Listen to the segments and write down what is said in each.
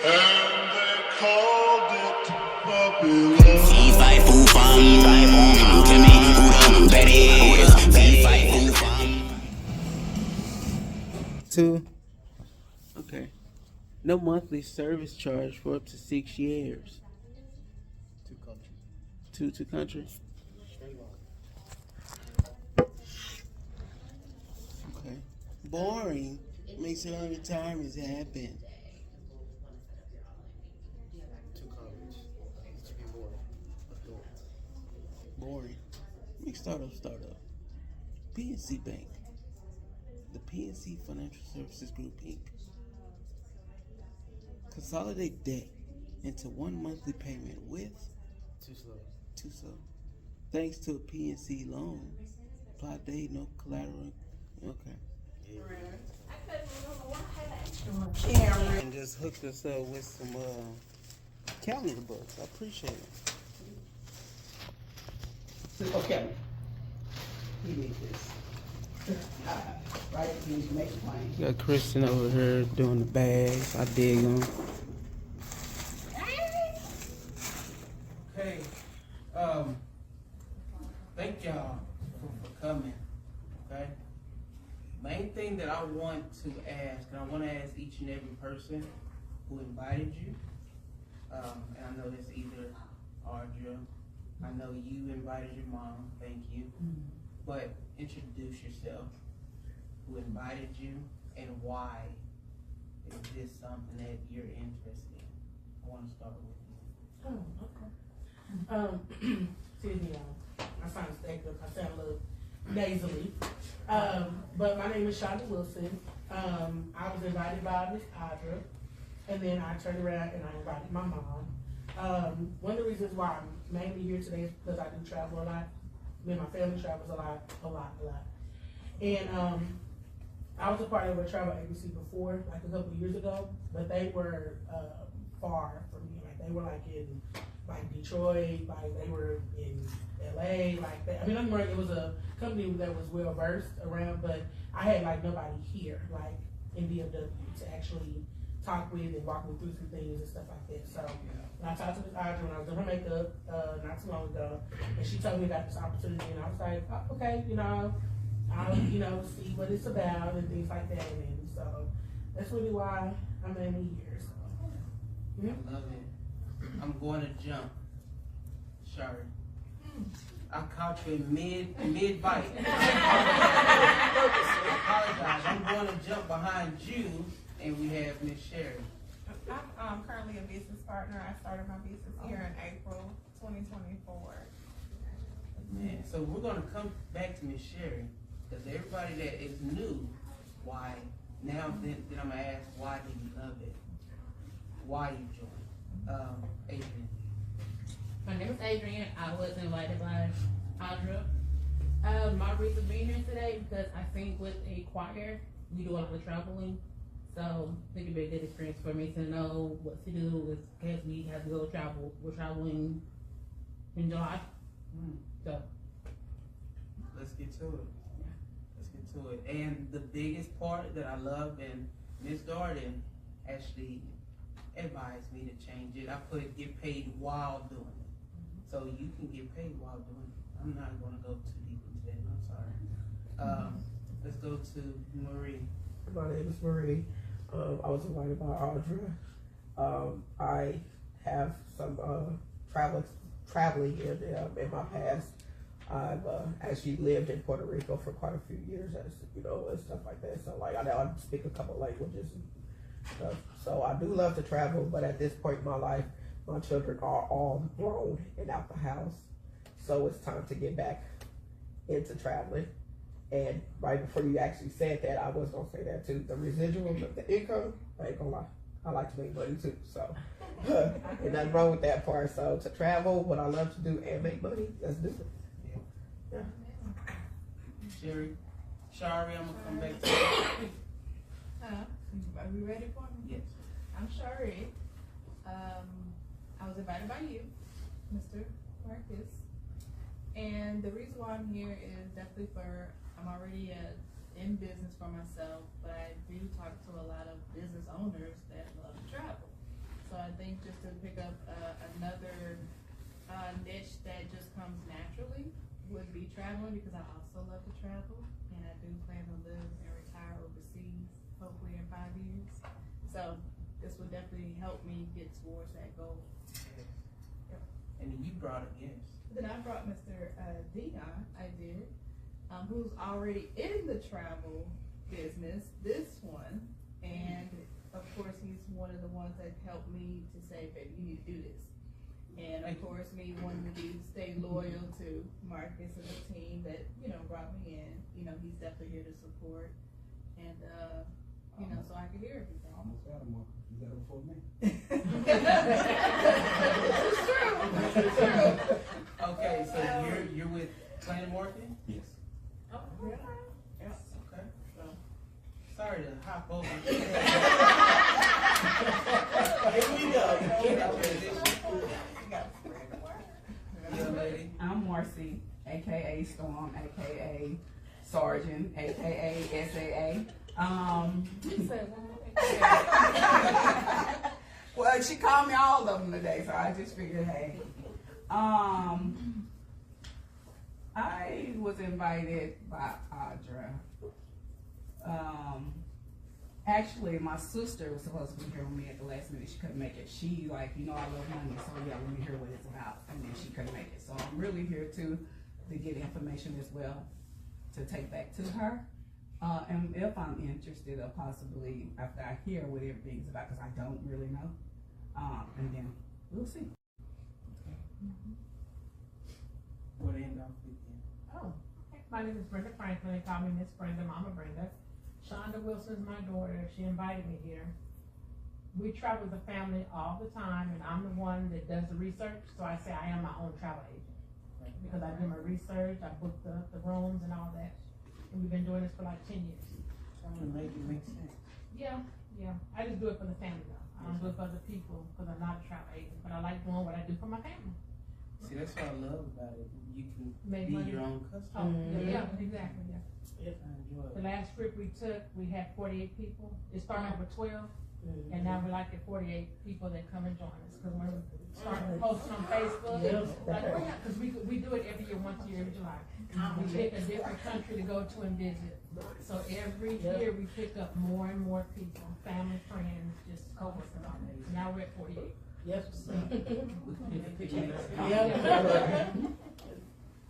And they called it puppy love. Fee fight foo fum. Tell me who the bet is. Fee fight foo fum. Two. Okay. No monthly service charge for up to 6 years. Two countries. Two countries. Straight line. Okay. Boring. Makes it on retirement happen. Two countries. Needs to be more adult. Boring. Make startup. PNC Bank. The PNC Financial Services Group Inc. Consolidate debt into one monthly payment with Too slow. too slow. Thanks to a PNC loan. Apply date, no collateral. Okay. And just hooked us up with some calendar books. I appreciate it. Okay. You need this. Right, you need to make a plan. Got Kristen over here doing the bags. I dig them. Okay. Thank y'all for coming. Okay. Main thing that I want to ask, and I want to ask each and every person who invited you, and I know that's either Audra, I know you invited your mom, thank you, but introduce yourself, who invited you, and why is this something that you're interested in? I want to start with you. Excuse me, y'all. I sound stagnant. I sound a little nasally. But my name is Shonda Wilson. I was invited by Miss Audra, and then I turned around and I invited my mom. One of the reasons why I'm mainly here today is because I do travel a lot. Me and my family travels a lot. And I was a part of a travel agency before, like a couple of years ago, but they were far from me. Like they were like in Detroit, like they were in LA, like that. I mean, it was a company that was well versed around, but I had like nobody here, like in DFW, to actually talk with and walk me through some things and stuff like that. So when I talked to Miss Audra when I was doing her makeup not too long ago, and she told me about this opportunity, and I was like, oh, okay, I'll see what it's about and things like that. And so that's really why I'm mainly here. So I love it. I'm going to jump. Sorry. I caught you in mid bite. I apologize. I'm going to jump behind you, and we have Miss Sherry. I'm currently a business partner. I started my business here in April 2024. Man, so we're going to come back to Miss Sherry, because everybody that is new, why, now then I'm going to ask, why do you love it? Why you joined? Adrian. My name is Adrian. I was invited by Audra. My reason being here today because I sing with a choir. We do a lot of traveling, so I think it'd be a good experience for me to know what to do in case we have to go travel. We're traveling in July, so Let's get to it. Let's get to it. And the biggest part that I love, and Miss Darden actually advised me to change it. I put get paid while doing it. So you can get paid while doing it. I'm not going to go too deep into that. I'm sorry. Let's go to Marie. My name is Marie. I was invited by Audra. I have some traveling in my past. I've actually lived in Puerto Rico for quite a few years, and stuff like that. So like I speak a couple languages and stuff. So I do love to travel, but at this point in my life, my children are all grown and out the house. So it's time to get back into traveling. And right before you actually said that, I was gonna say that too. The residual of the income, I ain't gonna lie, I like to make money too. So and nothing wrong with that part. So to travel, what I love to do and make money, let's do it. Yeah. Sherry. Shari, I'm going to come back to you. Are we ready for me? Yes. I'm Shari. I was invited by you, Mr. Marcus. And the reason why I'm here is definitely I'm already in business for myself, but I do talk to a lot of business owners that love to travel. I think just to pick up another niche that just comes naturally would be traveling, because I also love to travel, and I do plan to live and retire overseas, hopefully in 5 years. So this would definitely help me get towards that goal. And you brought a guest. Then I brought Mr. Dion, I did, who's already in the travel business, this one, and of course he's one of the ones that helped me to say, baby, you need to do this. And of course me wanting to stay loyal to Marcus and the team that, you know, brought me in, you know, he's definitely here to support, and you know, so I can hear everything. Almost got him, Marcus. You got him before me. It's true. It's true. Okay, so you're with Planet Marketing? Yes. Oh, yeah. Yes. Okay. So, sorry to hop over. Here we go. Young lady. I'm Marcy, aka Storm, aka Sergeant, aka SAA. You said one more Well, she called me all of them today, so I just figured, hey. I was invited by Audra. Actually, my sister was supposed to be here with me at the last minute. She couldn't make it. She like, you know, I love money, so yeah, let me hear what it's about. And then she couldn't make it. So I'm really here to get information as well to take back to her. And if I'm interested, or possibly after I hear what everything's about, because I don't really know. And then we'll see. What end off with you? Oh, my name is Brenda Franklin. They call me Miss Brenda, Mama Brenda. Shonda Wilson is my daughter. She invited me here. We travel as a family all the time, and I'm the one that does the research. So I say I am my own travel agent because I do my research. I book the rooms and all that. And we've been doing this for like 10 years. Trying to make it make sense. Yeah. I just do it for the family though. I don't do it for other people because I'm not a travel agent. But I like doing what I do for my family. See, that's what I love about it. You can Make be money. your own Oh, customer. yeah, exactly. Yeah. I enjoy The it. last trip we took, we had 48 people. It started out with 12, and now we're like at 48 people that come and join us. Because when we start posting on Facebook, because we do it every year, once a year, every July. We pick a different country to go to and visit. So every year we pick up more and more people, family, friends, just focusing on it. So now we're at 48. Yes.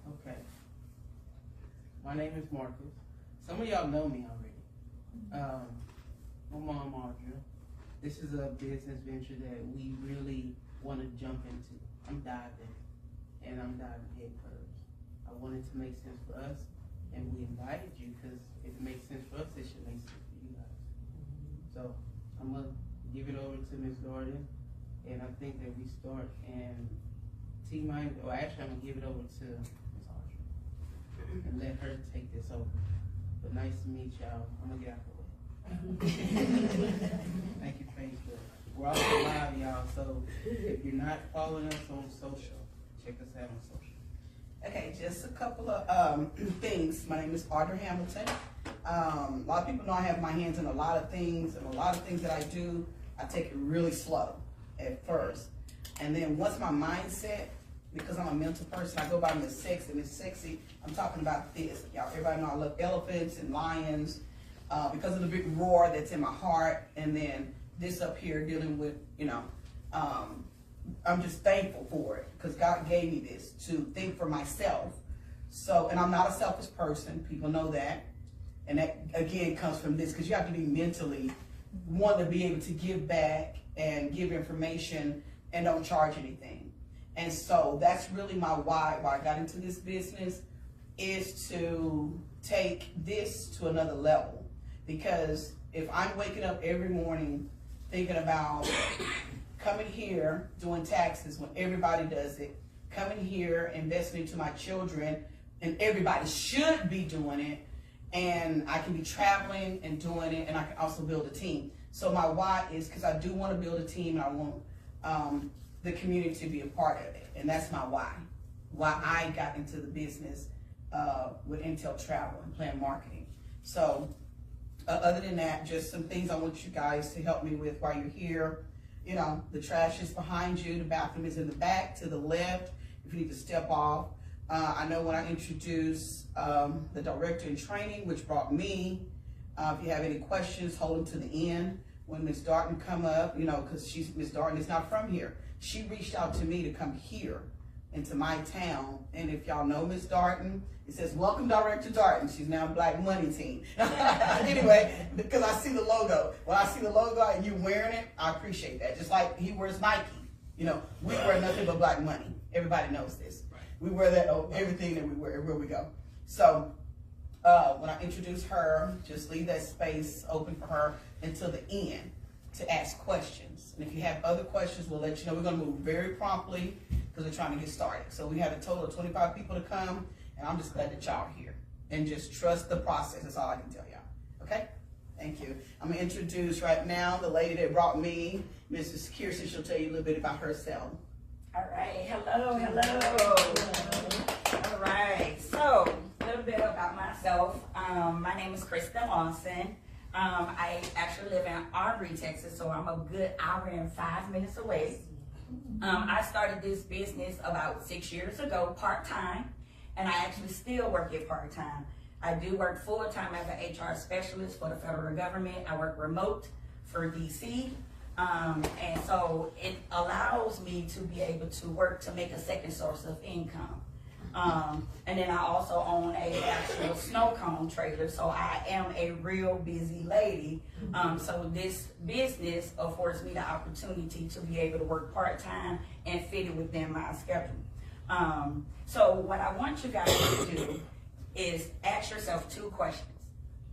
Okay. My name is Marcus. Some of y'all know me already. My mom, Audra. This is a business venture that we really want to jump into. I'm diving, and I'm diving head first. I wanted to make sense for us, and we invited you because if it makes sense for us, it should make sense for you guys. So I'm gonna give it over to Ms. Gordon, and I think that we start and T-Mind, or actually I'm gonna give it over to Ms. Audra and let her take this over. But nice to meet y'all. I'm gonna get out the way. Thank you, Facebook. We're also live, y'all, so if you're not following us on social, check us out on social. Okay, just a couple of things. My name is Audra Hamilton. A lot of people know I have my hands in a lot of things, and a lot of things that I do, I take it really slow at first. And then once my mindset, because I'm a mental person, I go by Miss Sexy. Miss Sexy, I'm talking about this. Y'all, everybody know I love elephants and lions because of the big roar that's in my heart. And then this up here dealing with, you know, I'm just thankful for it because God gave me this to think for myself. So, and I'm not a selfish person. People know that. And that, again, comes from this because you have to be mentally want to be able to give back and give information and don't charge anything. And so that's really my why I got into this business, is to take this to another level. Because if I'm waking up every morning thinking about coming here doing taxes when everybody does it, coming here investing into my children, and everybody should be doing it, and I can be traveling and doing it, and I can also build a team. So my why is because I do want to build a team, and I want the community to be a part of it, and that's my why I got into the business with Intel Travel and Plan Marketing. So other than that, just some things I want you guys to help me with while you're here. You know, the trash is behind you, the bathroom is in the back to the left if you need to step off. I know when I introduced the director in training, which brought me, if you have any questions, hold them to the end. When Ms. Darton come up, you know, because Ms. Darton is not from here. She reached out to me to come here into my town. And if y'all know Ms. Darton, it says, welcome Director Darton. She's now Black Money Team. Anyway, because I see the logo. When I see the logo and you wearing it, I appreciate that. Just like he wears Nike. You know, we wear nothing but Black Money. Everybody knows this. We wear that, everything that we wear everywhere we go. So when I introduce her, just leave that space open for her until the end to ask questions. And if you have other questions, we'll let you know. We're going to move very promptly because we're trying to get started. So we have a total of 25 people to come, and I'm just glad that y'all are here. And just trust the process. That's all I can tell y'all. Okay? Thank you. I'm going to introduce right now the lady that brought me, Mrs. Kirsten. She'll tell you a little bit about herself. All right. Hello. All right. So, a little bit about myself. My name is Kristen Lawson. I actually live in Aubrey, Texas, so I'm a good hour and 5 minutes away. I started this business about 6 years ago, part-time, and I actually still work it part-time. I do work full-time as an HR specialist for the federal government. I work remote for DC, and so it allows me to be able to work to make a second source of income. And then I also own a actual snow cone trailer, so I am a real busy lady. So this business affords me the opportunity to be able to work part-time and fit it within my schedule. So what I want you guys to do is ask yourself 2 questions.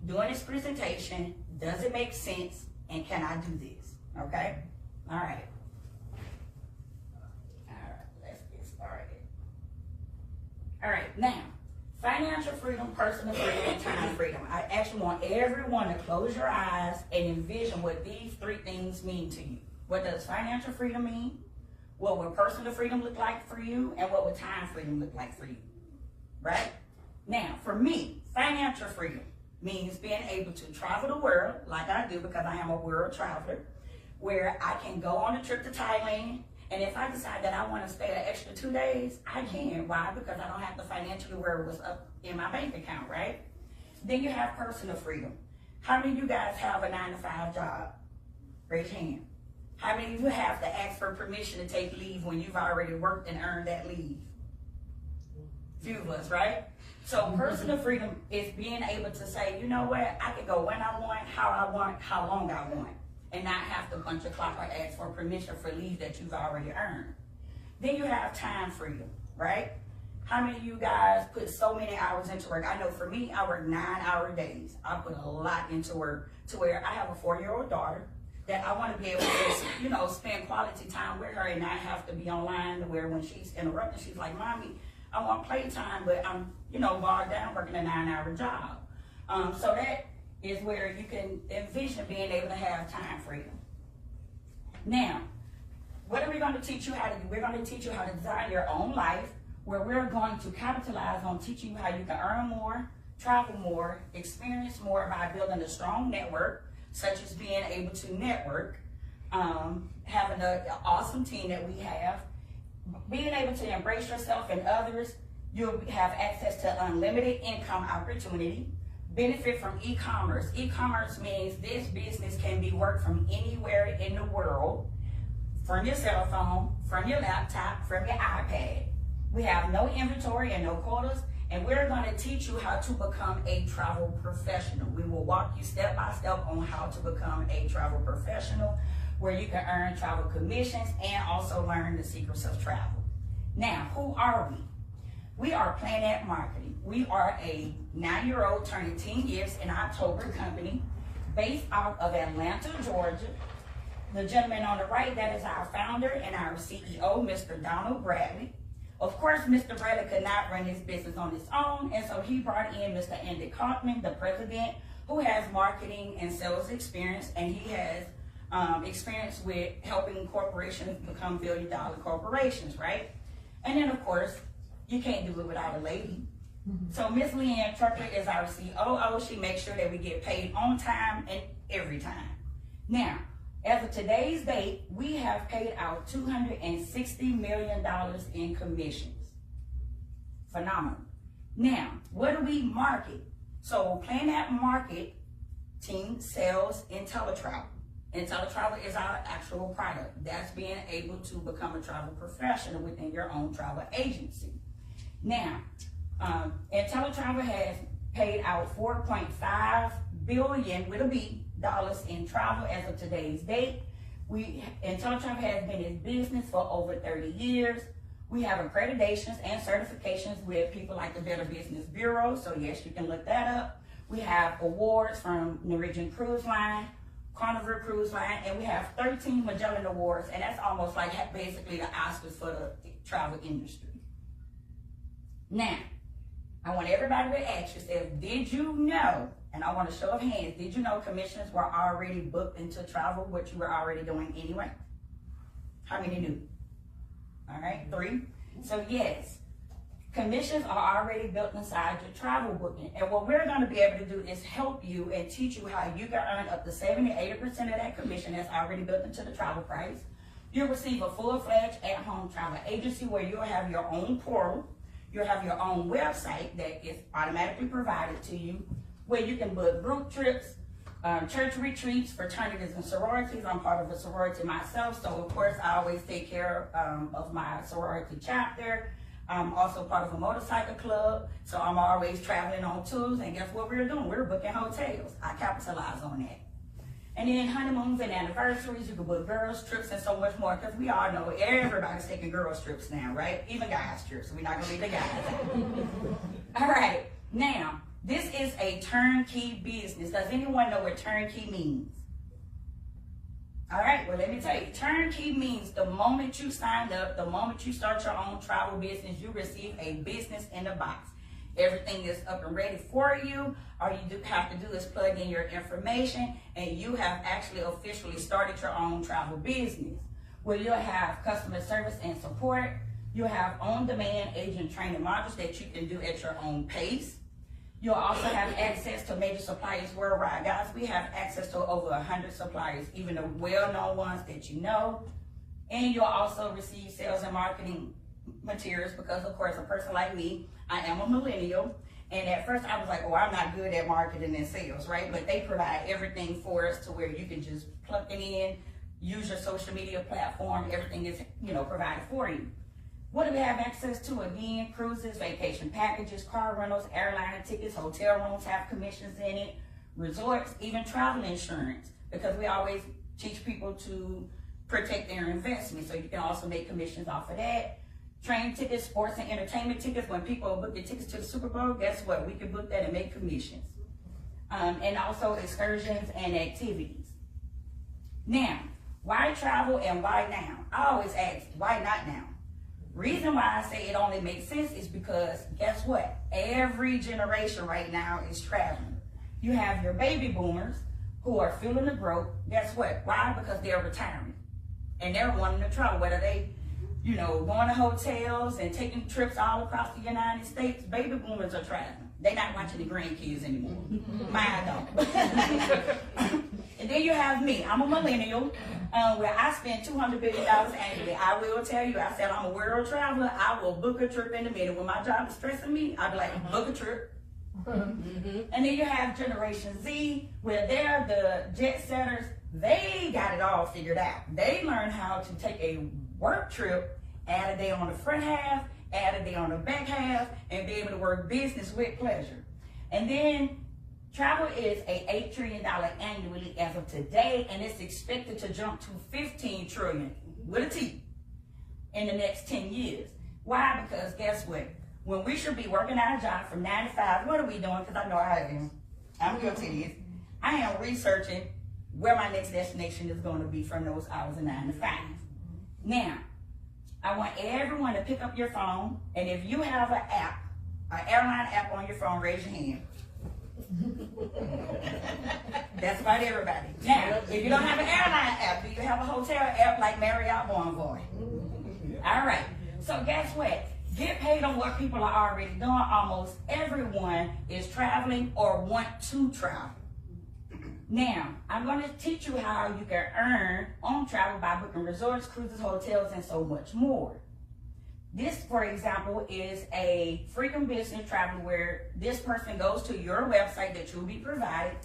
During this presentation, does it make sense, and can I do this? Okay? All right. Let's get started. All right, now, financial freedom, personal freedom, and time freedom. I actually want everyone to close your eyes and envision what these 3 things mean to you. What does financial freedom mean? What would personal freedom look like for you? And what would time freedom look like for you? Right? Now, for me, financial freedom means being able to travel the world, like I do because I am a world traveler, where I can go on a trip to Thailand. And if I decide that I want to stay an extra 2 days, I can. Why? Because I don't have to financially worry what's up in my bank account, right? Then you have personal freedom. How many of you guys have a 9-to-5 job? Raise your hand. How many of you have to ask for permission to take leave when you've already worked and earned that leave? Few of us, right? So personal freedom is being able to say, you know what, I can go when I want, how long I want, and not have to punch a clock or ask for permission for leave that you've already earned. Then you have time freedom, right? How many of you guys put so many hours into work? I know for me, I work 9-hour days. I put a lot into work to where I have a 4-year-old daughter that I want to be able to, spend quality time with her and not have to be online to where when she's interrupted, she's like, Mommy, I want playtime, but I'm, bogged down working a 9-hour job. So that is where you can envision being able to have time freedom. Now, what are we going to teach you how to do? We're going to teach you how to design your own life, where we're going to capitalize on teaching you how you can earn more, travel more, experience more by building a strong network, such as being able to network, having an awesome team that we have, being able to embrace yourself and others. You'll have access to unlimited income opportunity, benefit from e-commerce. E-commerce means this business can be worked from anywhere in the world, from your cell phone, from your laptop, from your iPad. We have no inventory and no quotas, and we're going to teach you how to become a travel professional. We will walk you step by step on how to become a travel professional, where you can earn travel commissions and also learn the secrets of travel. Now, who are we? We are Planet Marketing. We are a 9-year-old turning 10 years in October company based out of Atlanta, Georgia. The gentleman on the right, that is our founder and our CEO, Mr. Donald Bradley. Of course, Mr. Bradley could not run his business on his own, and so he brought in Mr. Andy Kaufman, the president, who has marketing and sales experience, and he has experience with helping corporations become billion-dollar corporations, right? And then, of course, you can't do it without a lady. So Miss Leanne Trucker is our COO. She makes sure that we get paid on time and every time. Now, As of today's date, we have paid out $260 million in commissions. Phenomenal. Now, what do we market? So Planet Market team sells IntelliTravel. IntelliTravel is our actual product. That's being able to become a travel professional within your own travel agency. Now, IntelliTravel has paid out $4.5 billion with a B dollars in travel as of today's date. IntelliTravel has been in business for over 30 years. We have accreditations and certifications with people like the Better Business Bureau, so yes, you can look that up. We have awards from Norwegian Cruise Line, Carnival Cruise Line, and we have 13 Magellan Awards, and that's almost like basically the Oscars for the travel industry. Now, I want everybody to ask yourself, did you know, and I want a show of hands, did you know commissions were already booked into travel, what you were already doing anyway? How many knew? All right, 3. So yes, commissions are already built inside your travel booking. And what we're gonna be able to do is help you and teach you how you can earn up to 70-80% of that commission that's already built into the travel price. You'll receive a full-fledged at-home travel agency where you'll have your own portal. You'll have your own website that is automatically provided to you, where you can book group trips, church retreats, fraternities, and sororities. I'm part of a sorority myself, so of course I always take care of my sorority chapter. I'm also part of a motorcycle club, so I'm always traveling on tours, and guess what we're doing? We're booking hotels. I capitalize on that. And then honeymoons and anniversaries, you can book girls' trips and so much more, because we all know everybody's taking girls' trips now, right? Even guys' trips, so we're not gonna leave the guys out. All right, now, this is a turnkey business. Does anyone know what turnkey means? All right, well, let me tell you, turnkey means the moment you sign up, the moment you start your own travel business, you receive a business in a box. Everything is up and ready for you. All you have to do is plug in your information, and you have actually officially started your own travel business, where you'll have customer service and support. You'll have on-demand agent training modules that you can do at your own pace. You'll also have access to major suppliers worldwide. Guys, we have access to over 100 suppliers, even the well-known ones that you know. And you'll also receive sales and marketing materials because, of course, a person like me, I am a millennial. And at first I was like, oh, I'm not good at marketing and sales, right? But they provide everything for us to where you can just plug it in, use your social media platform, everything is, provided for you. What do we have access to? Again, cruises, vacation packages, car rentals, airline tickets, hotel rooms have commissions in it, resorts, even travel insurance, because we always teach people to protect their investment, so you can also make commissions off of that. Train tickets, sports and entertainment tickets. When people book their tickets to the Super Bowl, guess what? We can book that and make commissions. And also excursions and activities. Now, why travel and why now? I always ask, why not now? Reason why I say it only makes sense is because, guess what? Every generation right now is traveling. You have your baby boomers who are feeling the growth. Guess what? Why? Because they're retiring. And they're wanting to travel, whether they going to hotels and taking trips all across the United States. Baby boomers are traveling. They're not watching the grandkids anymore. Mine don't. And then you have me. I'm a millennial, where I spend $200 billion annually. I will tell you, I said I'm a world traveler. I will book a trip in a minute. When my job is stressing me, I'll be like, book a trip. And then you have Generation Z, where they're the jet setters. They got it all figured out. They learn how to take a work trip, add a day on the front half, add a day on the back half, and be able to work business with pleasure. And then travel is $8 trillion annually as of today, and it's expected to jump to $15 trillion with a T in the next 10 years. Why? Because guess what? When we should be working our job from 9 to 5, what are we doing? Because I know I am. I'm guilty of this. I am researching where my next destination is going to be from those hours of 9 to 5. Now, I want everyone to pick up your phone, and if you have an app, an airline app on your phone, raise your hand. That's about everybody. Now, if you don't have an airline app, do you have a hotel app like Marriott Bonvoy? All right. So guess what? Get paid on what people are already doing. Almost everyone is traveling or want to travel. Now, I'm going to teach you how you can earn on travel by booking resorts, cruises, hotels, and so much more. This, for example, is a Freedom Business Travel where this person goes to your website that you'll be provided.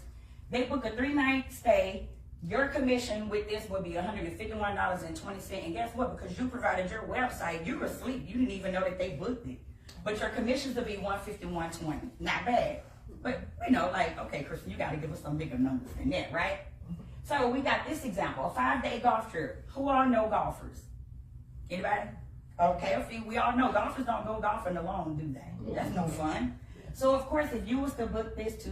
They book a 3-night stay. Your commission with this will be $151.20. And guess what? Because you provided your website, you were asleep. You didn't even know that they booked it. But your commissions will be $151.20. Not bad. But, you know, like, okay, Kristen, you got to give us some bigger numbers than that, right? So we got this example, a 5-day golf trip. Who all know golfers? Anybody? Okay, a few. We all know golfers don't go golfing alone, do they? That's no fun. So, of course, if you was to book this to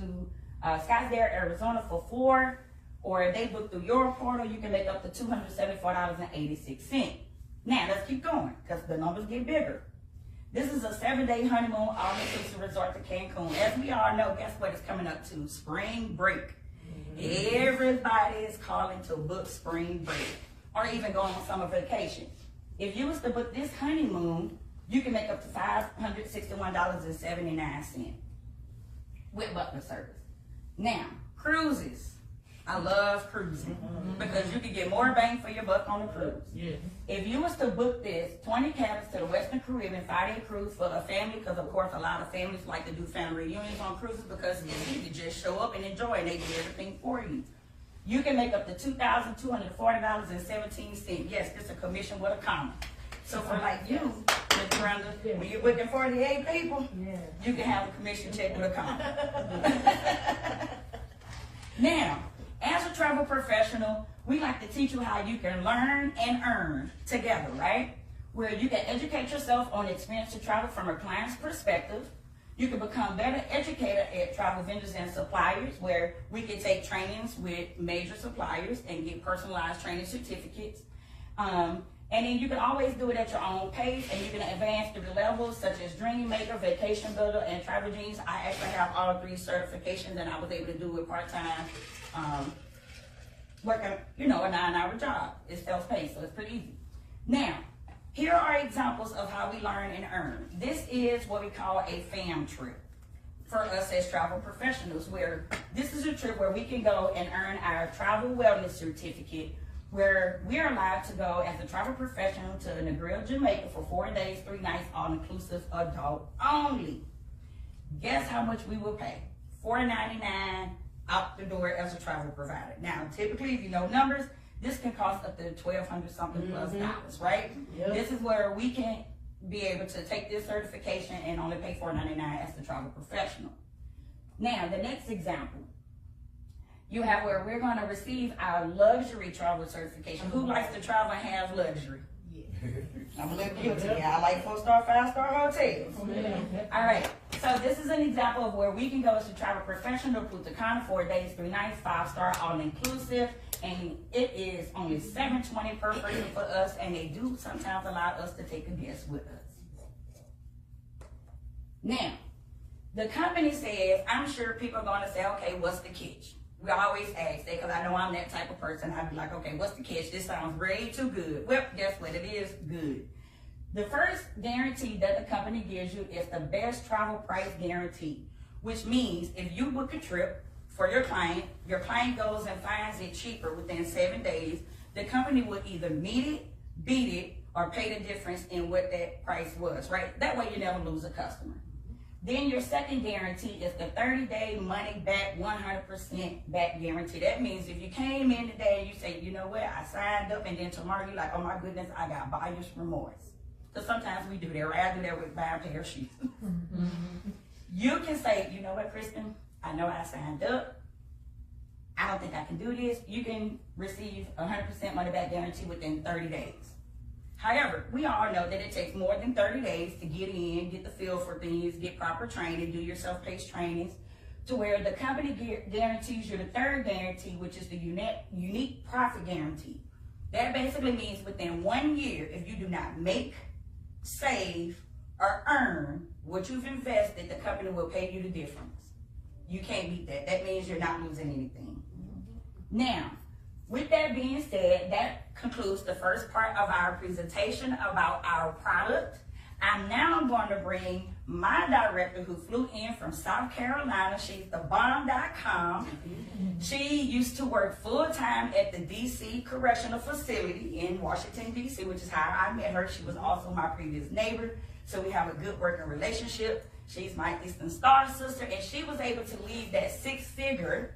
Scottsdale, Arizona for 4, or if they book through your portal, you can make up to $274.86. Now, let's keep going, because the numbers get bigger. This is a 7-day honeymoon all-inclusive resort to Cancun. As we all know, guess what it's coming up to? Spring break. Everybody is calling to book spring break, or even going on summer vacation. If you was to book this honeymoon, you can make up to $561.79 with butler service. Now, cruises. I love cruising because you can get more bang for your buck on a cruise. Yeah. If you was to book this 20 cabins to the Western Caribbean 5-day cruise for a family, because of course a lot of families like to do family reunions on cruises because it's easy to just show up and enjoy and they do everything for you. You can make up to $2,240.17. Yes, it's a commission with a comma. So for like you, Ms. Brenda, when you're booking 48 people, you can have a commission check with a comma. Now, as a travel professional, we like to teach you how you can learn and earn together, right? Where you can educate yourself on the experience to travel from a client's perspective. You can become better educated at travel vendors and suppliers, where we can take trainings with major suppliers and get personalized training certificates. And then you can always do it at your own pace, and you can advance through the levels such as Dream Maker, Vacation Builder, and Travel Genius. I actually have all 3 certifications, and I was able to do it part-time, working, you know, a 9-hour job. It's self-paced, so it's pretty easy. Now, here are examples of how we learn and earn. This is what we call a fam trip for us as travel professionals, where this is a trip where we can go and earn our travel wellness certificate, where we're allowed to go as a travel professional to Negril, Jamaica for 4 days, 3 nights, all-inclusive, adult only. Guess how much we will pay? $4.99 out the door as a travel provider. Now, typically, if you know numbers, this can cost up to $1,200 something plus dollars, right? Yep. This is where we can be able to take this certification and only pay $4.99 as the travel professional. Now, the next example, you have where we're going to receive our luxury travel certification. Who likes to travel and have luxury? I'm a little guilty. Yeah, I like 4-star, 5-star hotels. All right. So this is an example of where we can go as a travel professional, Punta Cana, 4 days, 3 nights, 5-star, all inclusive, and it is only $720 per person for us, and they do sometimes allow us to take a guest with us. Now, the company says, I'm sure people are going to say, okay, what's the catch? We always ask that, because I know I'm that type of person. I'd be like, okay, what's the catch? This sounds way too good. Well, guess what? It is good. The first guarantee that the company gives you is the best travel price guarantee, which means if you book a trip for your client goes and finds it cheaper within 7 days, the company will either meet it, beat it, or pay the difference in what that price was, right? That way you never lose a customer. Then your second guarantee is the 30-day money back, 100% back guarantee. That means if you came in today and you say, you know what, I signed up, and then tomorrow you're like, oh my goodness, I got buyer's remorse. Because sometimes we do that, right? I do that with buying a pair of shoes. You can say, you know what, Kristen, I know I signed up. I don't think I can do this. You can receive 100% money back guarantee within 30 days. However, we all know that it takes more than 30 days to get in, get the feel for things, get proper training, do your self-paced trainings, to where the company guarantees you the third guarantee, which is the unique profit guarantee. That basically means within 1 year, if you do not make, save, or earn what you've invested, the company will pay you the difference. You can't beat that. That means you're not losing anything. Now, with that being said, that concludes the first part of our presentation about our product, I'm now going to bring my director who flew in from South Carolina. She's the bomb.com. She used to work full-time at the DC Correctional Facility in Washington, DC, which is how I met her. She was also my previous neighbor, so we have a good working relationship. She's my Eastern Star sister, and she was able to leave that six-figure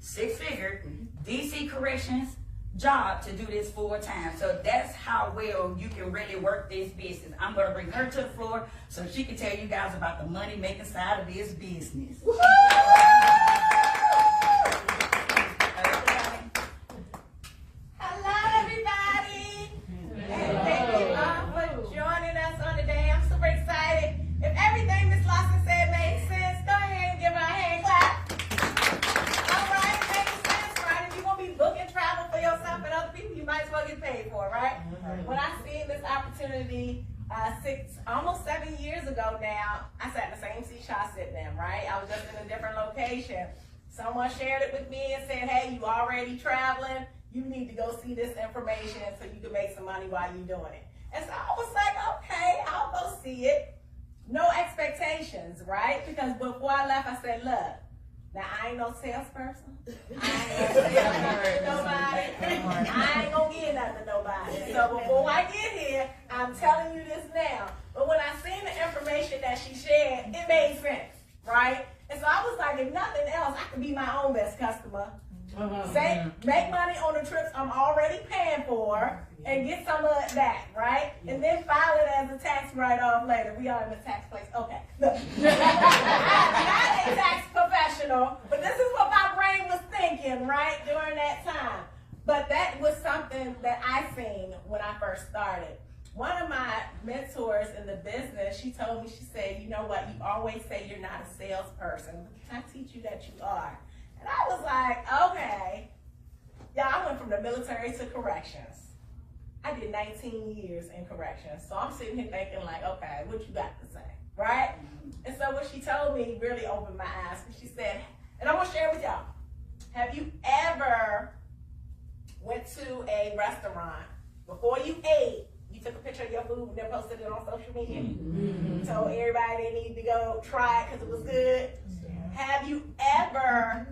DC Corrections job to do this full time. So that's how well you can really work this business. I'm going to bring her to the floor so she can tell you guys about the money making side of this business. Hello, everybody. And thank you all for joining us on the day. I'm super excited. If everything Ms. Lawson said made sense, go ahead and give her a hand clap. All right, it makes sense, right? If you're going to be booking travel for yourself and other people, you might as well get paid for it, right? When I seen this opportunity almost 7 years ago now, I sat in the same seat y'all sitting in, right? I was just in a different location. Someone shared it with me and said, hey, you already traveling. You need to go see this information so you can make some money while you're doing it. And so I was like, okay, I'll go see it. No expectations, right? Because before I left, I said, look, now I ain't no salesperson. I ain't gonna sell nothing to nobody. I ain't gonna give nothing to nobody. So before I get here, I'm telling you this now. But when I seen the information that she shared, it made sense, right? And so I was like, if nothing else, I could be my own best customer. Say, make money on the trips I'm already paying for and get some of it back, right? And then file it as a tax write-off later. We are in the tax place. Okay. Look. I'm not a tax professional, but this is what my brain was thinking, right, during that time. But that was something that I seen when I first started. One of my mentors in the business, she told me, she said, you know what, you always say you're not a salesperson, but can I teach you that you are? And I was like, okay. Yeah, I went from the military to corrections. I did 19 years in corrections. So I'm sitting here thinking like, okay, what you got to say, right? And so what she told me really opened my eyes. She said, and I'm going to share with y'all, have you ever went to a restaurant, before you ate, you took a picture of your food and then posted it on social media? You told everybody they need to go try it because it was good? Have you ever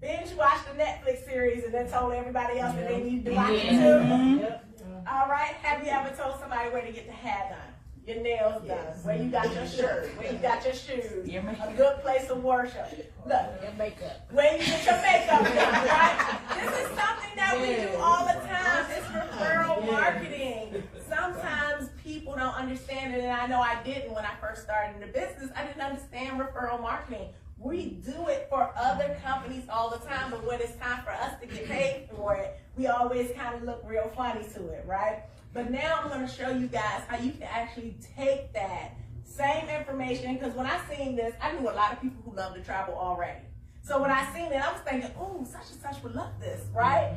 binge watched a Netflix series and then told everybody else that they need to watch it too? All right. Have you ever told somebody where to get the hair done, your nails done, where you got your shirt, where you got your shoes, a good place of worship? Look, your makeup. Where you get your makeup done, right? This is something that we do all the time. It's referral marketing. Sometimes people don't understand it, and I know I didn't when I first started in the business. I didn't understand referral marketing. We do it for other companies all the time, but when it's time for us to get paid for it, we always kind of look real funny to it, right? But now I'm going to show you guys how you can actually take that same information, because when I seen this, I knew a lot of people who love to travel already. So when I seen it, I was thinking, oh, such and such would love this, right?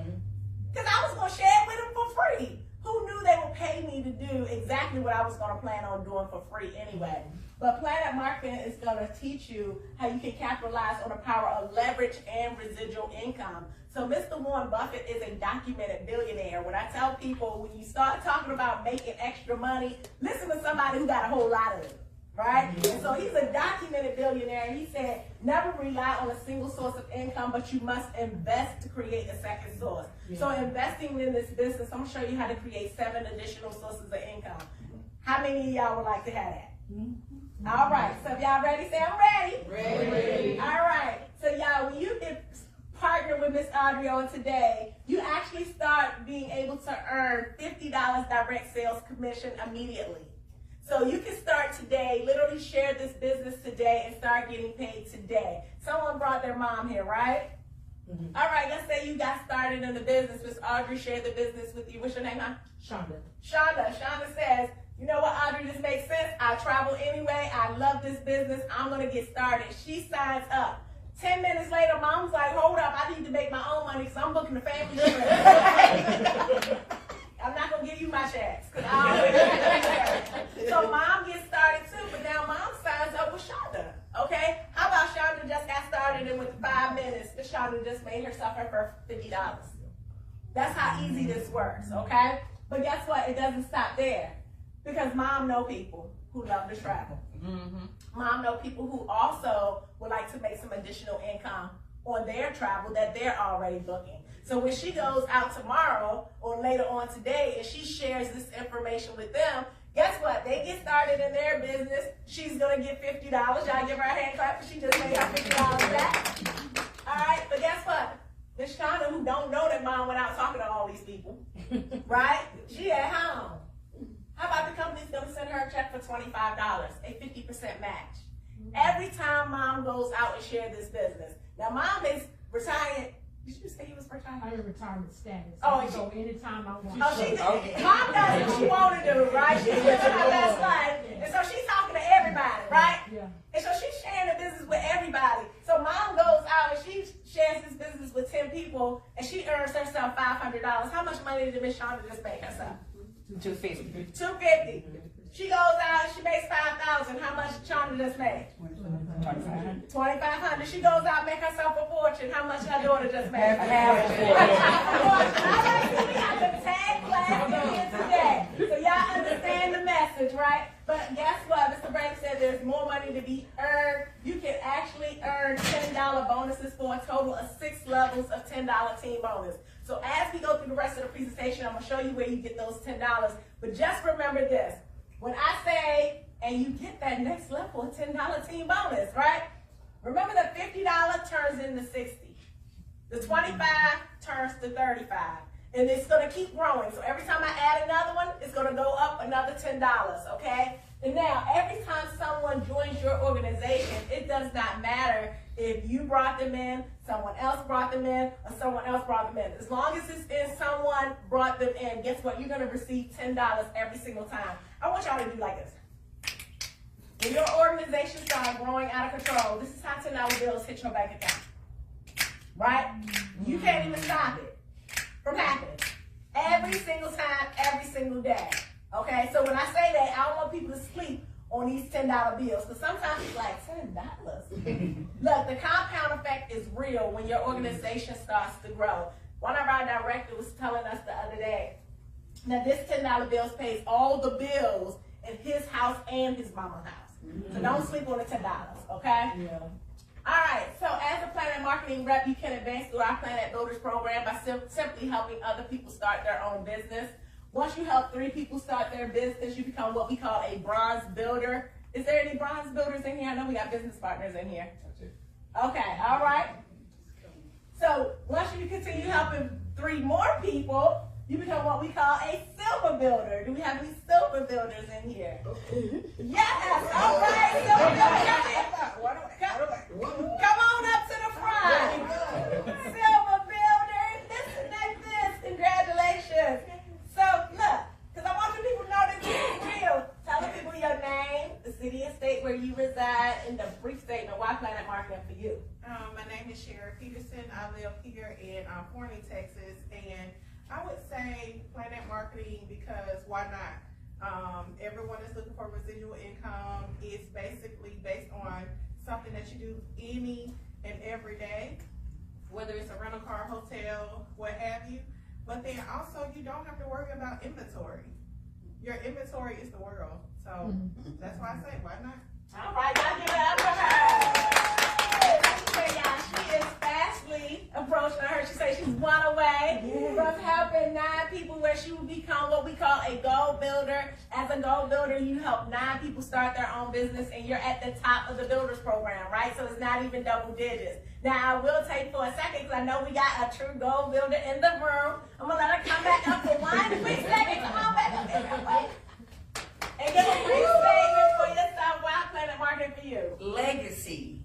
Because I was going to share it with them for free. Who knew they would pay me to do exactly what I was going to plan on doing for free anyway? But Planet Marketing is going to teach you how you can capitalize on the power of leverage and residual income. So Mr. Warren Buffett is a documented billionaire. When I tell people, when you start talking about making extra money, listen to somebody who got a whole lot of it, right? And so he's a documented billionaire, and he said, never rely on a single source of income, but you must invest to create a second source. So investing in this business, I'm going to show you how to create 7 additional sources of income. How many of y'all would like to have that? All right, so if y'all ready, say I'm ready. Ready. All right, so y'all, when you get partnered with Miss Audrey on today, you actually start being able to earn $50 direct sales commission immediately. So you can start today, literally share this business today and start getting paid today. Someone brought their mom here, right? All right, let's say you got started in the business. Miss Audrey shared the business with you. What's your name, huh? Shonda. Shonda says, you know what, Audrey, this makes sense. I travel anyway. I love this business. I'm going to get started. She signs up. 10 minutes later, mom's like, hold up, I need to make my own money because I'm booking the family dinner. I'm not going to give you my checks because I always So mom gets started too, but now mom signs up with Shonda. Okay? How about Shonda just got started and with 5 minutes, Miss Shonda just made herself her first $50. That's how easy this works, okay? But guess what? It doesn't stop there. Because mom know people. who love to travel. Mm-hmm. Mom know people who also would like to make some additional income on their travel that they're already booking. So when she goes out tomorrow or later on today and she shares this information with them, guess what? They get started in their business. She's gonna get $50. Y'all give her a hand clap because she just made her $50 back. All right, but guess what? Miss Shauna, who don't know that mom went out talking to all these people, right? She at home. How about the company's gonna send her a check for $25, a 50% match? Every time mom goes out and shares this business. Now mom is retired. Did you say he was retired? I'm in retirement status. Oh, I can go anytime I want. Oh, she mom does what she want to do, right? She's living her best life, and so she's talking to everybody, right? Yeah. And so she's sharing the business with everybody. So mom goes out and she shares this business with 10 people, and she earns herself $500. How much money did Miss Shauna just make herself? $250. $250. She goes out and she makes $5,000. How much Shauna just made? $2,500. She goes out and make herself a fortune. How much her daughter just made? Half a fortune. All right, so we got the tag class in here today. So y'all understand the message, right? But guess what? Mr. Brady said there's more money to be earned. You can actually earn $10 bonuses for a total of 6 levels of $10 team bonus. So as we go through the rest of the presentation, I'm going to show you where you get those $10. But just remember this. When I say, and you get that next level of $10 team bonus, right? Remember the $50 turns into $60. The $25 turns to $35. And it's going to keep growing. So every time I add another one, it's going to go up another $10, okay? And now, every time someone joins your organization, it does not matter if you brought them in, someone else brought them in, or someone else brought them in. As long as it's in someone brought them in, guess what? You're going to receive $10 every single time. I want y'all to do like this. When your organization starts growing out of control, this is how $10 bills hit your bank account. Right? You can't even stop it from happening. Every single time, every single day. Okay? So when I say that, I don't want people to sleep on these $10 bills. Because sometimes it's like, $10? Look, the compound effect is real when your organization starts to grow. One of our directors was telling us the other day that this $10 bills pays all the bills in his house and his mama's house. So don't sleep on the $10, okay? Yeah. All right, so as a Planet Marketing rep, you can advance through our Planet Builders program by simply helping other people start their own business. Once you help 3 people start their business, you become what we call a bronze builder. Is there any bronze builders in here? I know we got business partners in here. That's it. Okay, all right. So once you continue helping 3 more people, you become what we call a silver builder. Do we have any silver builders in here? Yes, all right, silver builders. Come on up to the front. Silver builders, listen like this. Congratulations. So look, because I want you people to know that this is real. Tell the people your name, the city and state where you reside, and the brief statement, why Planet Marketing for you. My name is Sherry Peterson. I live here in Forney, Texas, and I would say Planet Marketing because why not? Everyone is looking for residual income. It's basically based on something that you do any and every day, whether it's a rental car, hotel, what have you. But then also you don't have to worry about inventory. Your inventory is the world. So that's why I say, why not? All right, y'all give it up for her. She is fastly approaching her. She says she's 1 away from helping 9 people where she will become what we call a goal builder. As a goal builder, you help 9 people start their own business and you're at the top of the builders program, right? So it's not even double digits. Now, I will take for a second because I know we got a true goal builder in the room. I'm going to let her come back up for 1 quick second. Come on back up. And give a brief statement for yourself. Why Planet Marketing for you? Legacy.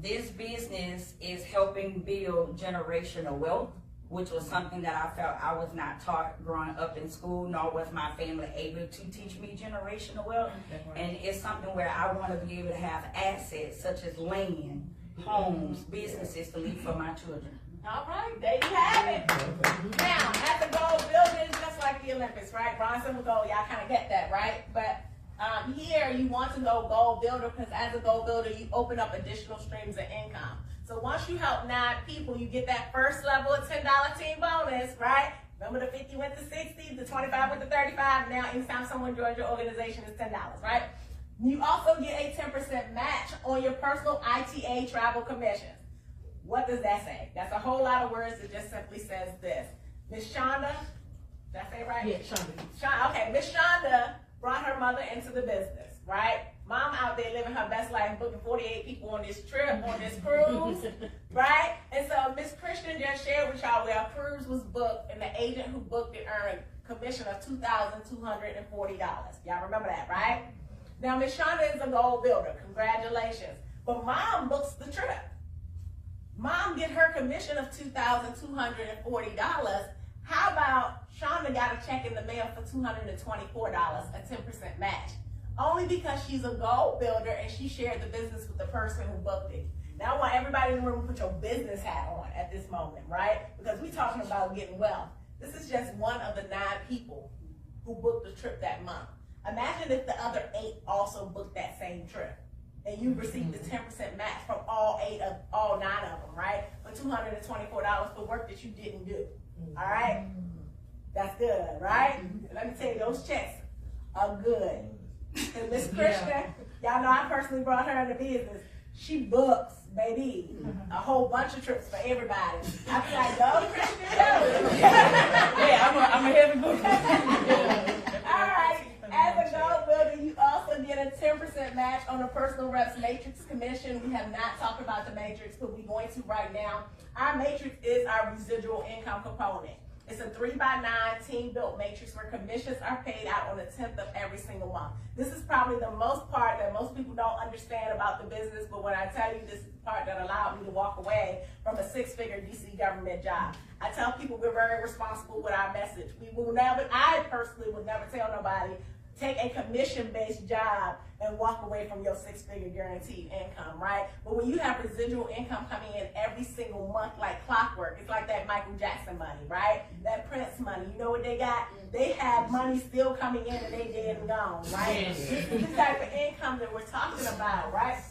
This business is helping build generational wealth, which was something that I felt I was not taught growing up in school, nor was my family able to teach me generational wealth. And it's something where I want to be able to have assets such as land, homes, businesses to leave for my children. All right, there you have it. Now, as a goal builder, it's just like the Olympics, right? Bronze, silver, gold. Y'all kind of get that, right? But here, you want to go goal builder because as a goal builder, you open up additional streams of income. So once you help 9 people, you get that first level of $10 team bonus, right? Remember the 50 went to 60, the 25 went to 35, now anytime someone joins your organization is $10, right? You also get a 10% match on your personal ITA travel commissions. What does that say? That's a whole lot of words. It just simply says this. Miss Shonda, did I say it right? Yeah, Shonda. Okay, Miss Shonda brought her mother into the business, right? Mom out there living her best life, booking 48 people on this trip, on this cruise, right? And so Miss Christian just shared with y'all where a cruise was booked, and the agent who booked it earned a commission of $2,240. Y'all remember that, right? Now, Miss Shonda is a gold builder. Congratulations. But Mom books the trip. Mom get her commission of $2,240. How about Shonda got a check in the mail for $224, a 10% match? Only because she's a gold builder and she shared the business with the person who booked it. Now I want everybody in the room to put your business hat on at this moment, right? Because we're talking about getting wealth. This is just one of the 9 people who booked the trip that month. Imagine if the other 8 also booked that same trip, and you received the 10% match from all 9 of them, right? For $224 for work that you didn't do. All right? That's good, right? And let me tell you, those checks are good. And Miss Christian, y'all know I personally brought her into business. She books, baby, a whole bunch of trips for everybody. I be like, go Christian, go. Yeah, I'm a heavy booker. All right. As a gold builder, you also get a 10% match on the personal reps matrix commission. We have not talked about the matrix, but we're going to right now. Our matrix is our residual income component. It's a 3x9 team-built matrix where commissions are paid out on the 10th of every single month. This is probably the most part that most people don't understand about the business, but when I tell you this is the part that allowed me to walk away from a 6-figure DC government job. I tell people we're very responsible with our message. I personally would never tell nobody, take a commission-based job and walk away from your 6-figure guaranteed income, right? But when you have residual income coming in every single month like clockwork, it's like that Michael Jackson money, right? That Prince money. You know what they got? They have money still coming in and they dead and gone, right? This is the type of income that we're talking about, right?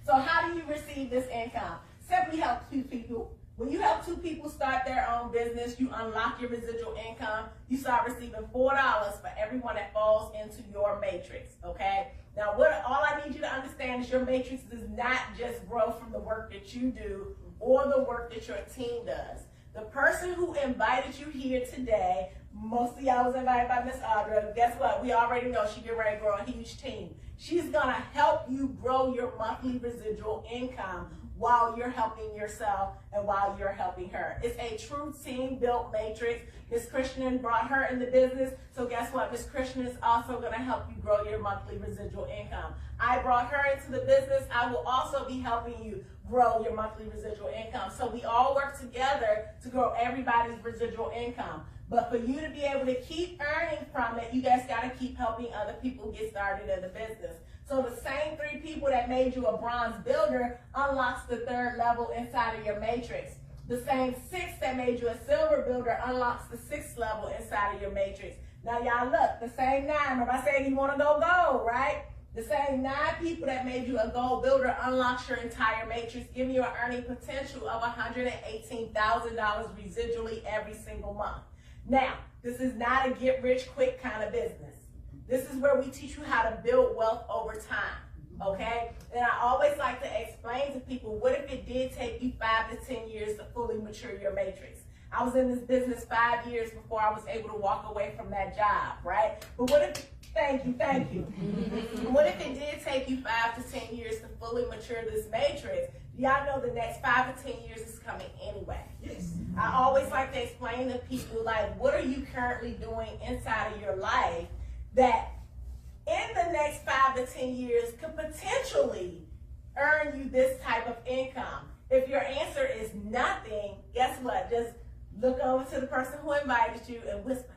So how do you receive this income? Simply help 2 people. When you help 2 people start their own business, you unlock your residual income. You start receiving $4 for everyone that falls into your matrix, okay? Now, all I need you to understand is your matrix does not just grow from the work that you do or the work that your team does. The person who invited you here today, most of y'all was invited by Miss Audra. Guess what? We already know she get ready to grow a huge team. She's gonna help you grow your monthly residual income while you're helping yourself and while you're helping her. It's a true team-built matrix. Miss Christian brought her in the business, so guess what? Miss Christian is also gonna help you grow your monthly residual income. I brought her into the business. I will also be helping you grow your monthly residual income. So we all work together to grow everybody's residual income. But for you to be able to keep earning from it, you guys gotta keep helping other people get started in the business. So the same 3 people that made you a bronze builder unlocks the 3rd level inside of your matrix. The same 6 that made you a silver builder unlocks the 6th level inside of your matrix. Now y'all look, the same 9, remember I said you wanna go gold, right? The same 9 people that made you a gold builder unlocks your entire matrix, giving you an earning potential of $118,000 residually every single month. Now, this is not a get-rich-quick kind of business. This is where we teach you how to build wealth over time, okay? And I always like to explain to people, what if it did take you 5 to 10 years to fully mature your matrix? I was in this business 5 years before I was able to walk away from that job, right? But what if, thank you. What if it did take you 5 to 10 years to fully mature this matrix? Y'all know the next 5 to 10 years is coming anyway. Yes. I always like to explain to people, like, what are you currently doing inside of your life that in the next 5 to 10 years could potentially earn you this type of income? If your answer is nothing, guess what? Just look over to the person who invited you and whisper,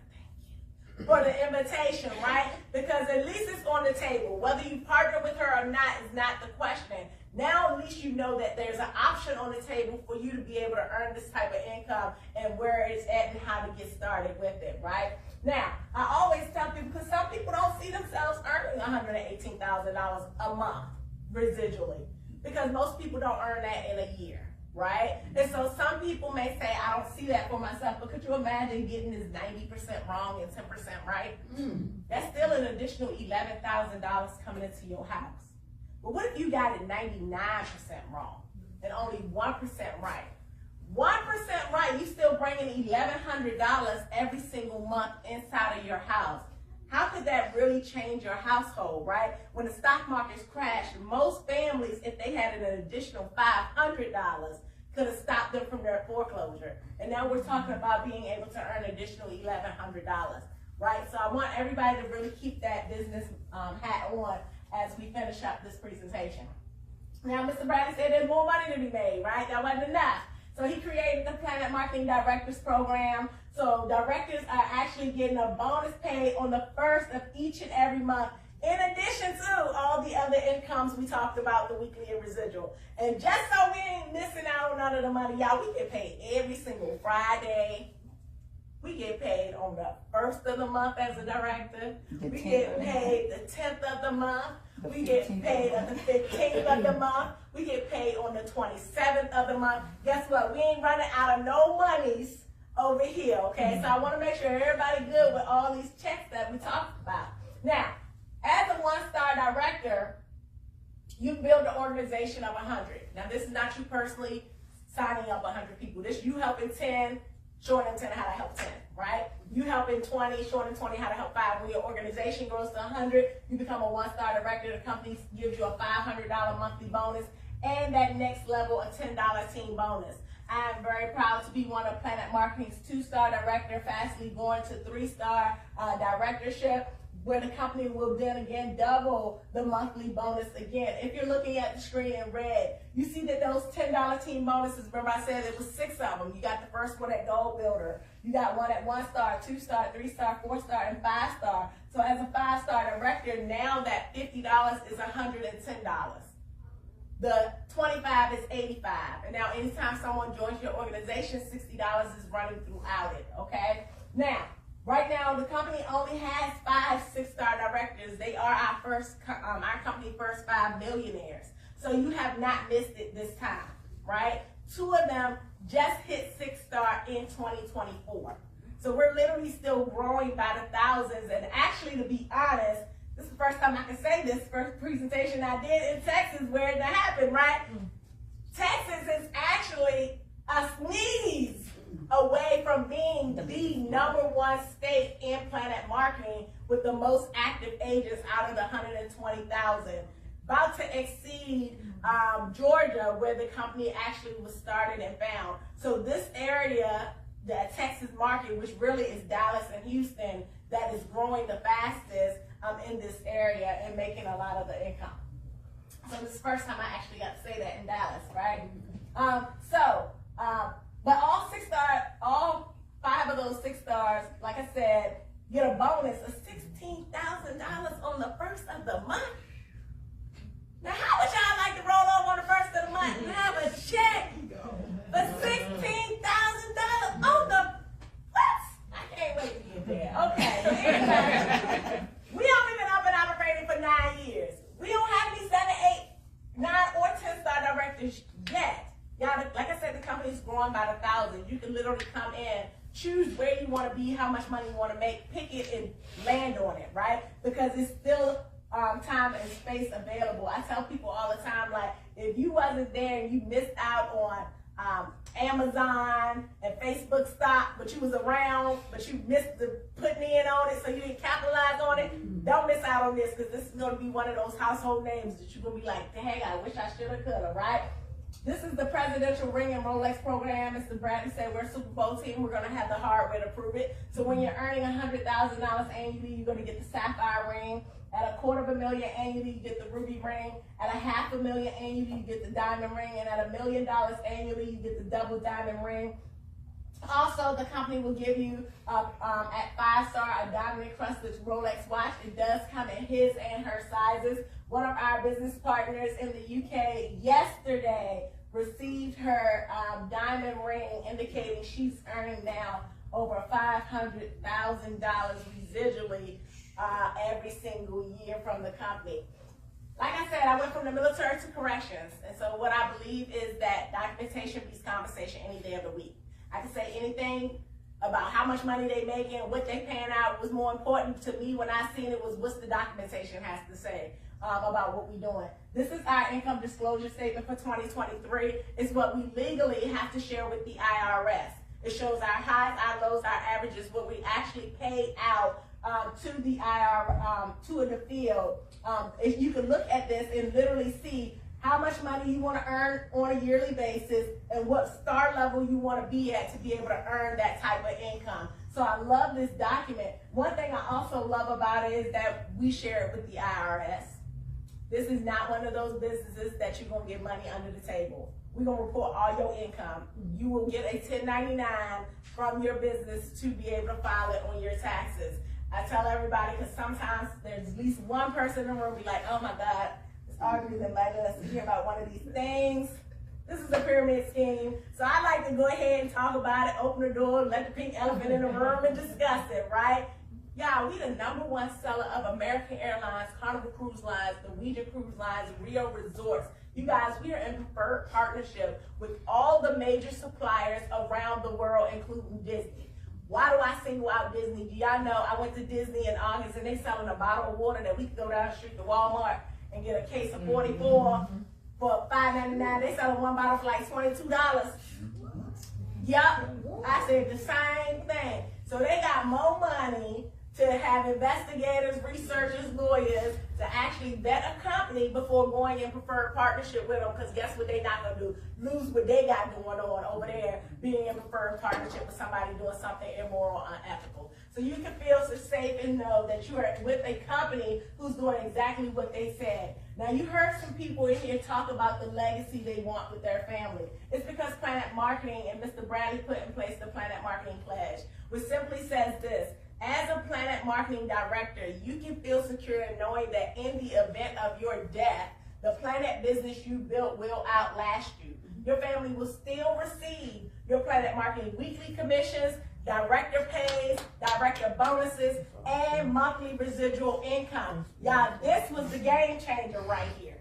thank you for the invitation, right? Because at least it's on the table. Whether you partner with her or not is not the question. Now at least you know that there's an option on the table for you to be able to earn this type of income and where it's at and how to get started with it, right? Now, I always tell people, because some people don't see themselves earning $118,000 a month residually, because most people don't earn that in a year. right? And so some people may say, I don't see that for myself, but could you imagine getting this 90% wrong and 10% right? That's still an additional $11,000 coming into your house. But what if you got it 99% wrong and only 1% right? 1% right, you still bringing $1,100 every single month inside of your house. How could that really change your household, right? When the stock markets crash, most families, if they had an additional $500, could have stopped them from their foreclosure. And now we're talking about being able to earn additional $1,100, right? So I want everybody to really keep that business hat on as we finish up this presentation. Now, Mr. Bradley said there's more money to be made, right? That wasn't enough. So he created the Planet Marketing Directors Program. So directors are actually getting a bonus pay on the first of each and every month, in addition to all the other incomes we talked about, the weekly and residual. And just so we ain't missing out on none of the money, y'all, we get paid every single Friday. We get paid on the first of the month as a director. We get paid the 10th of the month. We get paid on the 15th of the month. We get paid on the 27th of the month. Guess what? We ain't running out of no monies over here, okay? So I want to make sure everybody good with all these checks that we talked about. Now, as a one-star director, you build an organization of 100. Now, this is not you personally signing up 100 people. This you helping 10, showing them 10 how to help 10, right? You helping 20, showing them 20 how to help 5. When your organization grows to 100, you become a one-star director. The company gives you a $500 monthly bonus and that next level, a $10 team bonus. I am very proud to be one of Planet Marketing's 2-star director, fastly going to 3-star directorship, where the company will then again double the monthly bonus again. If you're looking at the screen in red, you see that those $10 team bonuses, remember I said it was 6 of them. You got the first one at Gold Builder. You got one at 1-star, 2-star, 3-star, 4-star, and 5-star. So as a 5-star director, now that $50 is $110. The 25 is 85. And now anytime someone joins your organization, $60 is running throughout it, okay? Now, right now, the company only has 5 6-star directors. They are our company first 5 millionaires. So you have not missed it this time, right? 2 of them just hit 6-star in 2024. So we're literally still growing by the thousands. And actually, to be honest, this is the first time I can say this, first presentation I did in Texas where it happened, right? Texas is actually a sneeze away from being the #1 state in Planet Marketing with the most active agents out of the 120,000. About to exceed Georgia, where the company actually was started and found. So this area, the Texas market, which really is Dallas and Houston, that is growing the fastest in this area and making a lot of the income. So this is the first time I actually got to say that in Dallas, right? But all 5 of those 6 stars, like I said, get a bonus of $16,000 on the first of the month. Now, how would y'all like to roll over on the first of the month and have a check for $16,000 on the what? I can't wait to get there. Okay, so anyway, we only been up and operating for 9 years. We don't have any 7, 8, 9, or 10-star directors yet. Y'all, like I said, the company's growing by the thousands. You can literally come in, choose where you want to be, how much money you want to make, pick it, and land on it, right? Because it's still time and space available. I tell people all the time, like, if you wasn't there and you missed out on Amazon and Facebook stock, but you was around, but you missed the putting in on it, so you didn't capitalize on it, don't miss out on this, because this is going to be one of those household names that you're going to be like, dang, I wish I should have, could have, right? This is the Presidential Ring and Rolex program. Mr. Bradley said we're a Super Bowl team. We're going to have the hardware to prove it. So when you're earning $100,000 annually, you're going to get the sapphire ring. At $250,000 annually, you get the ruby ring. At $500,000 annually, you get the diamond ring. And at $1 million annually, you get the double diamond ring. Also, the company will give you, at 5-star, a diamond encrusted Rolex watch. It does come in his and her sizes. One of our business partners in the UK yesterday received her diamond ring, indicating she's earning now over $500,000 residually every single year from the company. Like I said, I went from the military to corrections. And so what I believe is that documentation beats conversation any day of the week. I can say anything about how much money they making, what they paying out. Was more important to me when I seen it was what's the documentation has to say about what we doing. This is our income disclosure statement for 2023. It's what we legally have to share with the IRS. It shows our highs, our lows, our averages, what we actually pay out to the to the field. If you can look at this and literally see how much money you want to earn on a yearly basis and what star level you want to be at to be able to earn that type of income. So I love this document. One thing I also love about it is that we share it with the IRS. This is not one of those businesses that you're going to get money under the table. We're going to report all your income. You will get a 1099 from your business to be able to file it on your taxes. I tell everybody, because sometimes there's at least one person in the room be like, oh my God, it's arguing invited us to hear about one of these things. This is a pyramid scheme. So I like to go ahead and talk about it, open the door, let the pink elephant in the room and discuss it, right? Y'all, we the #1 seller of American Airlines, Carnival Cruise Lines, Norwegian Cruise Lines, Rio Resorts. You guys, we are in preferred partnership with all the major suppliers around the world, including Disney. Why do I single out Disney? Do y'all know I went to Disney in August and they selling a bottle of water that we could go down the street to Walmart and get a case of 44 for $5.99. They selling one bottle for like $22. Yup, I said the same thing. So they got more money to have investigators, researchers, lawyers to actually vet a company before going in preferred partnership with them, because guess what they not going to do? Lose what they got going on over there, being in preferred partnership with somebody doing something immoral, unethical. So you can feel so safe and know that you are with a company who's doing exactly what they said. Now you heard some people in here talk about the legacy they want with their family. It's because Planet Marketing and Mr. Bradley put in place the Planet Marketing Pledge, which simply says this: as a Planet Marketing Director, you can feel secure in knowing that in the event of your death, the Planet business you built will outlast you. Your family will still receive your Planet Marketing weekly commissions, director pays, director bonuses, and monthly residual income. Y'all, this was the game changer right here,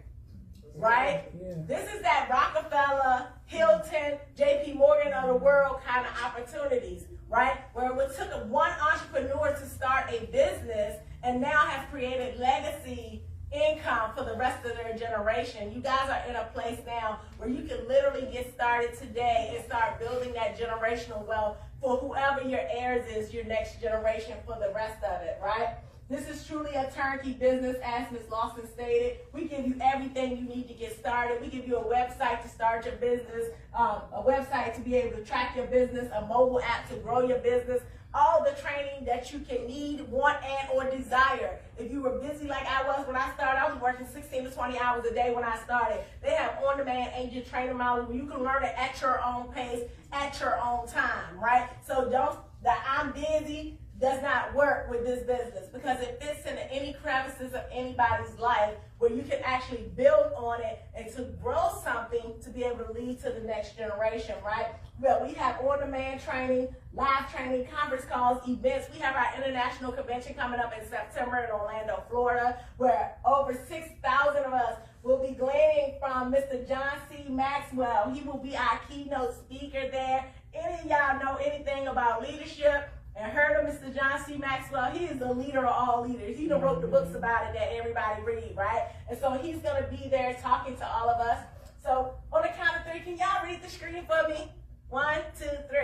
right? Yeah. This is that Rockefeller, Hilton, JP Morgan of the world kind of opportunities, right? Where it took one entrepreneur to start a business and now have created legacy income for the rest of their generation. You guys are in a place now where you can literally get started today and start building that generational wealth for whoever your heirs is, your next generation, for the rest of it, right? This is truly a turnkey business, as Ms. Lawson stated. We give you everything you need to get started. We give you a website to start your business, a website to be able to track your business, a mobile app to grow your business, all the training that you can need, want, and or desire. If you were busy like I was when I started, I was working 16 to 20 hours a day when I started. They have on-demand agent training models where you can learn it at your own pace, at your own time, right? So that I'm busy does not work with this business, because it fits into any crevices of anybody's life where you can actually build on it and to grow something to be able to lead to the next generation, right? Well, we have on-demand training, live training, conference calls, events. We have our international convention coming up in September in Orlando, Florida, where over 6,000 of us will be gleaning from Mr. John C. Maxwell. He will be our keynote speaker there. Any of y'all know anything about leadership and heard of Mr. John C. Maxwell? He is the leader of all leaders. He done wrote the books about it that everybody read, right? And so he's going to be there talking to all of us. So on the count of 3, can y'all read the screen for me? 1, 2, 3.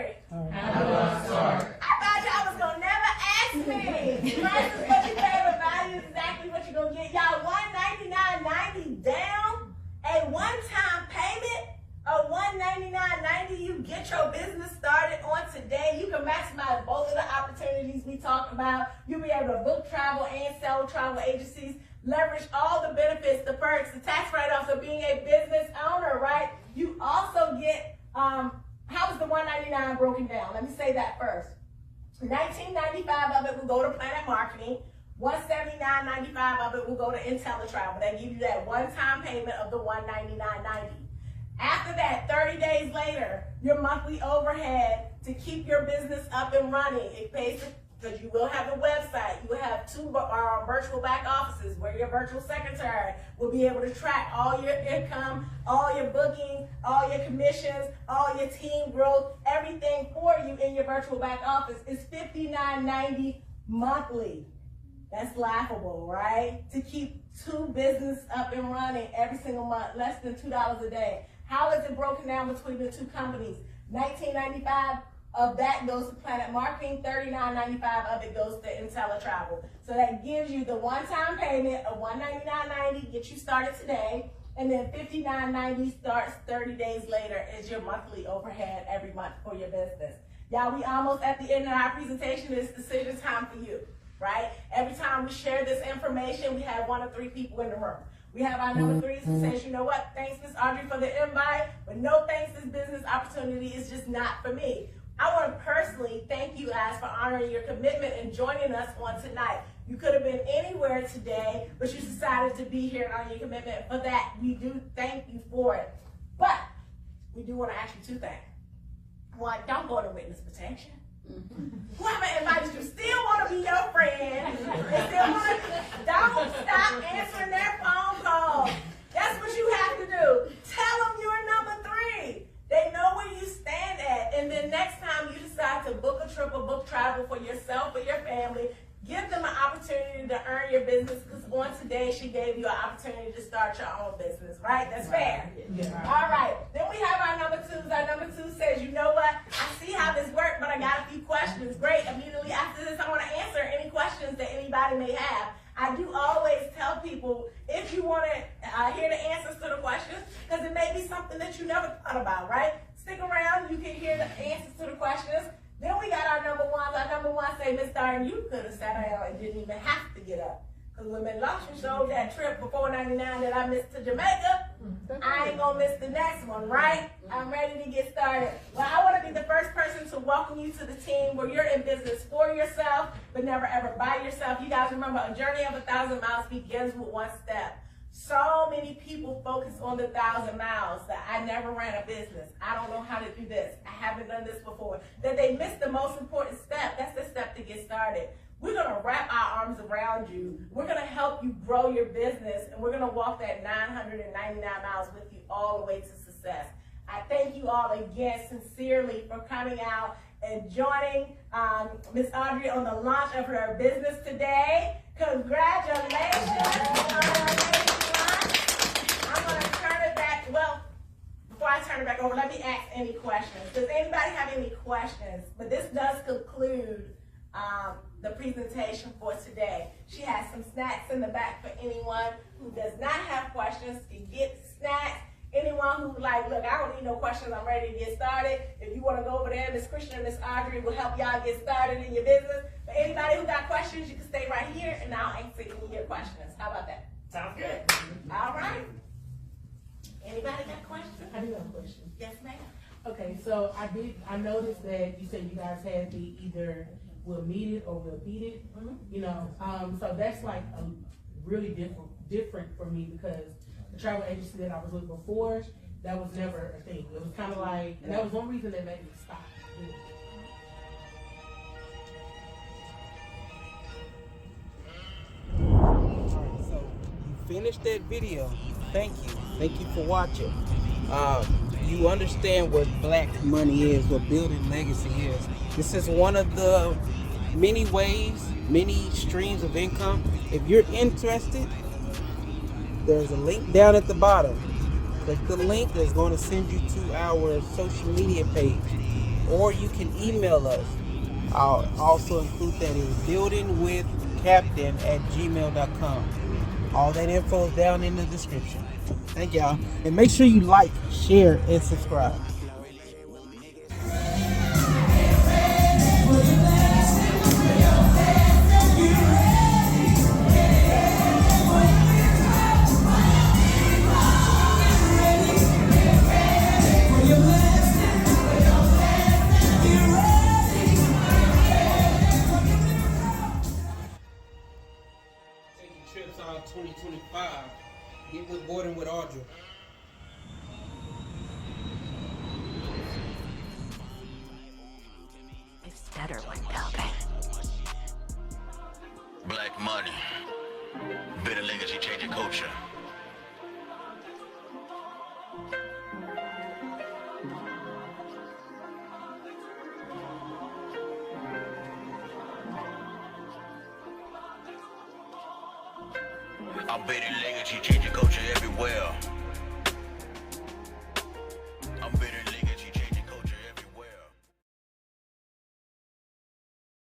How do I start? I thought y'all was going to never ask me. Price is what you pay, but value is exactly what you're going to get. Y'all, $199.90 down, a one-time payment of $199.90. You get your business started on today. You can maximize both of the opportunities we talked about. You'll be able to book travel and sell travel agencies, leverage all the benefits, the perks, the tax write-offs of being a business owner, right? You also get, how is the $199 broken down? Let me say that first. $19.95 of it will go to Planet Marketing. $179.95 of it will go to IntelliTravel. They give you that one-time payment of the $199.90. After that, 30 days later, your monthly overhead to keep your business up and running, it pays because you will have a website. You will have 2 virtual back offices where your virtual secretary will be able to track all your income, all your bookings, all your commissions, all your team growth, everything for you in your virtual back office. It's $59.90 monthly. That's laughable, right? To keep 2 businesses up and running every single month, less than $2 a day. How is it broken down between the 2 companies? $19.95 of that goes to Planet Marketing, $39.95 of it goes to IntelliTravel. So that gives you the one-time payment of $199.90, get you started today, and then $59.90 starts 30 days later is your monthly overhead every month for your business. Y'all, we almost at the end of our presentation. It's decision time for you, right? Every time we share this information, we have 1 or 3 people in the room. We have our number 3 who says, you know what, thanks Ms. Audrey for the invite, but no thanks, this business opportunity is just not for me. I want to personally thank you guys for honoring your commitment and joining us on tonight. You could have been anywhere today, but you decided to be here and honor your commitment. For that, we do thank you for it. But we do want to ask you 2 things. 1, don't go to witness protection. Whoever invited you still want to be your friend. Don't stop answering their phone calls. That's what you have to do. Tell them you're number 3. They know where you stand at. And then next time you decide to book a trip or book travel for yourself or your family, give them an opportunity to earn your business, because on today she gave you an opportunity to start your own business, right? That's fair. Yeah. All right. Then we have our number 2s. Our number 2 says, you know what? I see how this works, but I got a few questions. Great. Immediately after this, I want to answer any questions that anybody may have. I do always tell people, if you want to hear the answers to the questions, because it may be something that you never thought about, right? Stick around. You can hear the answers to the questions. Then we got our number 1s. Our number 1 say, Miss Darn, you could have sat down and didn't even have to get up. Because when Ms. Lawson showed that trip for $4.99 that I missed to Jamaica, I ain't going to miss the next one, right? I'm ready to get started. Well, I want to be the first person to welcome you to the team where you're in business for yourself, but never ever by yourself. You guys remember, a journey of 1,000 miles begins with 1 step. So many people focus on the 1,000 miles that I never ran a business. I don't know how to do this. I haven't done this before. That they miss the most important step. That's the step to get started. We're going to wrap our arms around you. We're going to help you grow your business, and we're going to walk that 999 miles with you all the way to success. I thank you all again sincerely for coming out and joining Ms. Audrey on the launch of her business today. Congratulations. I'm going to turn it back. Well, before I turn it back over, let me ask any questions. Does anybody have any questions? But this does conclude the presentation for today. She has some snacks in the back for anyone who does not have questions to get snacks. Anyone who like, look, I don't need no questions, I'm ready to get started. If you want to go over there, Miss Christian and Miss Audrey will help y'all get started in your business. But anybody who got questions, you can stay right here and I'll answer any of your questions. How about that? Sounds good. All right. Anybody got questions? I do have a question. Yes, ma'am. Okay, so I noticed that you said you guys had the either we'll meet it or we'll beat it. You know, so that's like a really different for me, because the travel agency that I was with before, that was never a thing. It was kind of like, and that was one reason that made me stop. Alright, so you finished that video. Thank you. Thank you for watching. You understand what black money is, what building legacy is. This is one of the many ways, many streams of income. If you're interested, there's a link down at the bottom. Click the link that's going to send you to our social media page, or you can email us. I'll also include that in buildingwithcaptain@gmail.com. All that info is down in the description. Thank y'all, and make sure you like, share, and subscribe. Trips on 2025. Get with boarding with Audrey. It's better when Belvin. Black money. Better legacy culture. I'm Betty Legacy, changing culture everywhere.